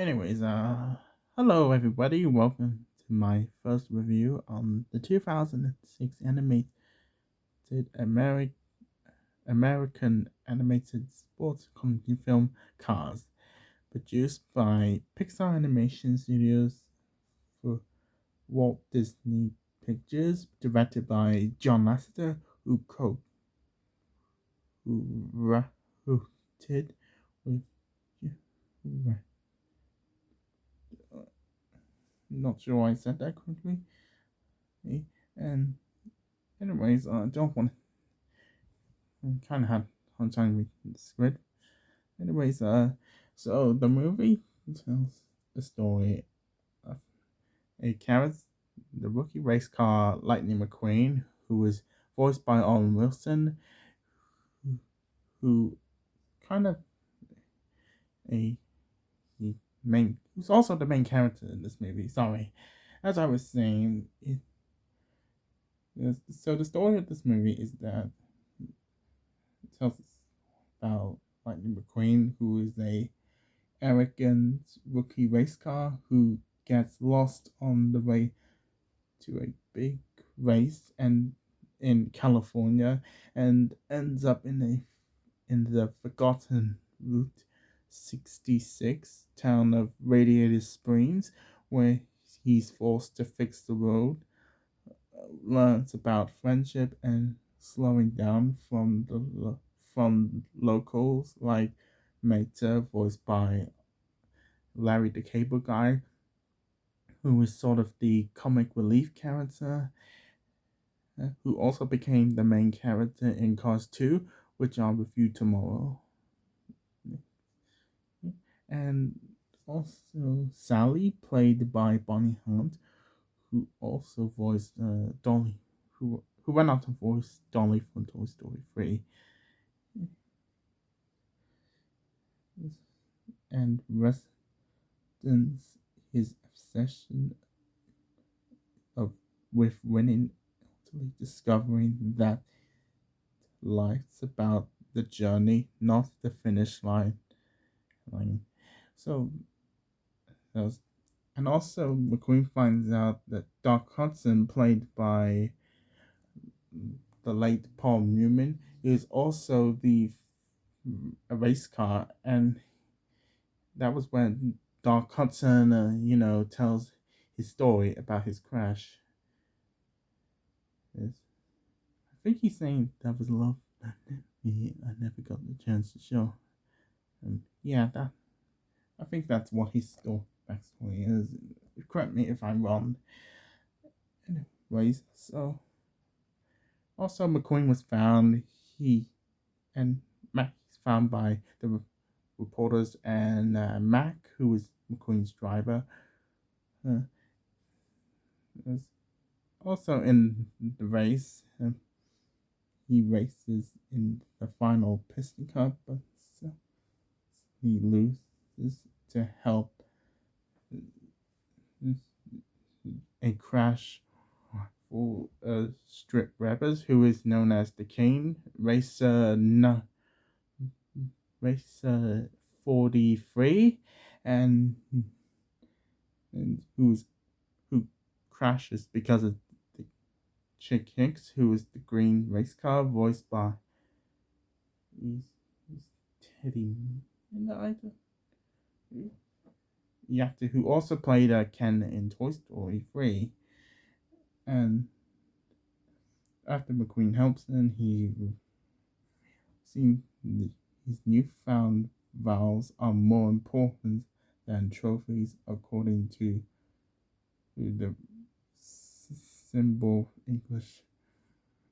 Anyways, hello everybody. Welcome to my first review on the 2006 animated Ameri- American animated sports comedy film Cars, produced by Pixar Animation Studios for Walt Disney Pictures, directed by John Lasseter, who wrote it with who not sure I said that correctly. And anyways, I don't want to kind of had hard time with the script. Anyways, so the movie tells the story of a character, the rookie race car Lightning McQueen, who was voiced by Owen Wilson, who kind of a who's also the main character in this movie. Sorry, as I was saying, so the story of this movie is that it tells us about Lightning McQueen, who is a arrogant rookie race car who gets lost on the way to a big race and in California and ends up in the forgotten Route 66 town of Radiator Springs, where he's forced to fix the road, learns about friendship and slowing down from locals like Meta, voiced by Larry the Cable Guy, who was sort of the comic relief character, who also became the main character in Cars 2, which I'll review tomorrow. And also Sally, played by Bonnie Hunt, who also voiced Dolly, who went on to voice Dolly from Toy Story 3. And residents his obsession of with winning, ultimately discovering that life's about the journey, not the finish line. So, and also McQueen finds out that Doc Hudson, played by the late Paul Newman, is also the race car, and that was when Doc Hudson, tells his story about his crash. Yes. I think he's saying that was love that I never got the chance to show. Yeah, that I think that's what his backstory is. Correct me if I'm wrong. Anyways, so also McQueen was found. He and Mac is found by the reporters and Mac, who was McQueen's driver. Was also in the race. He races in the final Piston Cup, but he loses to help a crash for strip rappers who is known as the King Racer Racer 43, and who crashes because of the Chick Hicks, who is the green race car, voiced by he's Teddy the actor who also played Ken in Toy Story 3. And after McQueen helps him, he seems his newfound vows are more important than trophies, according to the Symbol English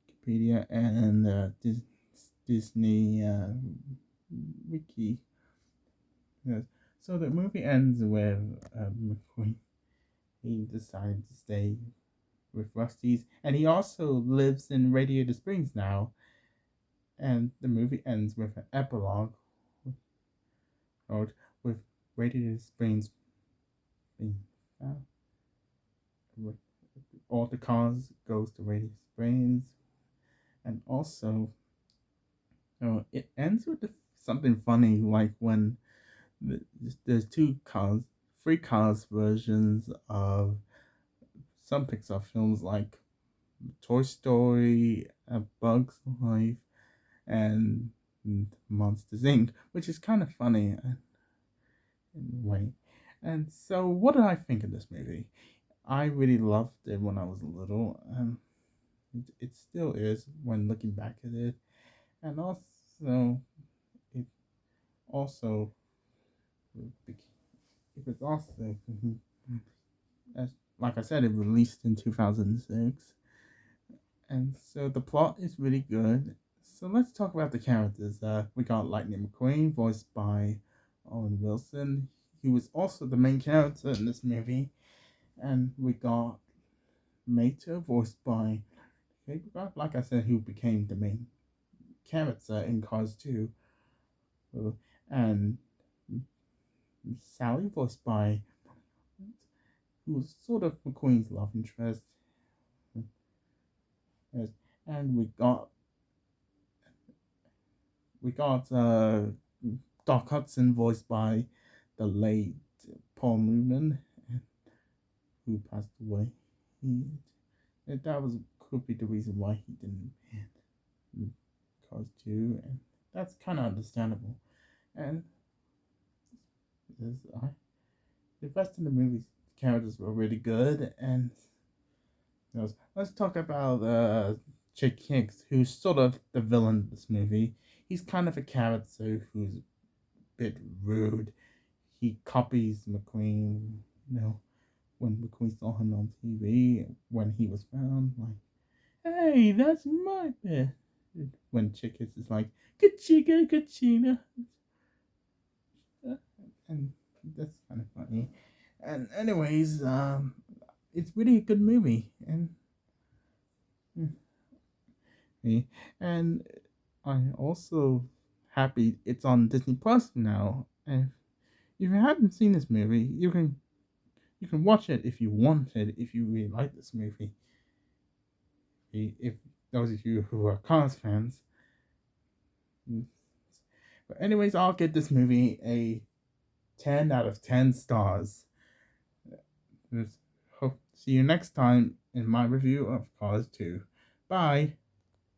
Wikipedia and Disney Wiki. Yes. So the movie ends with McQueen. He decided to stay with Rusty's, and he also lives in Radiator Springs now. And the movie ends with an epilogue with Radiator Springs being found. All the cars goes to Radiator Springs, and also it ends with something funny, like when there's two cars three Cars versions of some Pixar films like Toy Story, A Bug's Life, and Monsters Inc., which is kind of funny in a way. And so, what did I think of this movie? I really loved it when I was little, and it still is when looking back at it. And also, it also it was also as like I said, it released in 2006, and so the plot is really good. So let's talk about the characters. We got Lightning McQueen, voiced by Owen Wilson. He was also the main character in this movie, and we got Mater, voiced by, like I said, who became the main character in Cars 2, and Sally, voiced by, who was sort of McQueen's love interest. Yes. And we got Doc Hudson, voiced by the late Paul Newman, who passed away. That was could be the reason why he didn't Cars 2, and that's kind of understandable. And the rest of the movie's characters were really good. And let's talk about Chick Hicks, who's sort of the villain of this movie. He's kind of a character who's a bit rude. He copies McQueen, when McQueen saw him on TV, when he was found, like, hey, that's my bed. When Chick Hicks is like, Kachika, Kachina. And that's kind of funny. And anyways, it's really a good movie. And I'm also happy it's on Disney Plus now. And if you haven't seen this movie, you can watch it if you want it, if you really like this movie. If those of you who are Cars fans. But anyways, I'll give this movie a 10 out of 10 stars. Hope see you next time in my review of Cars 2. Bye.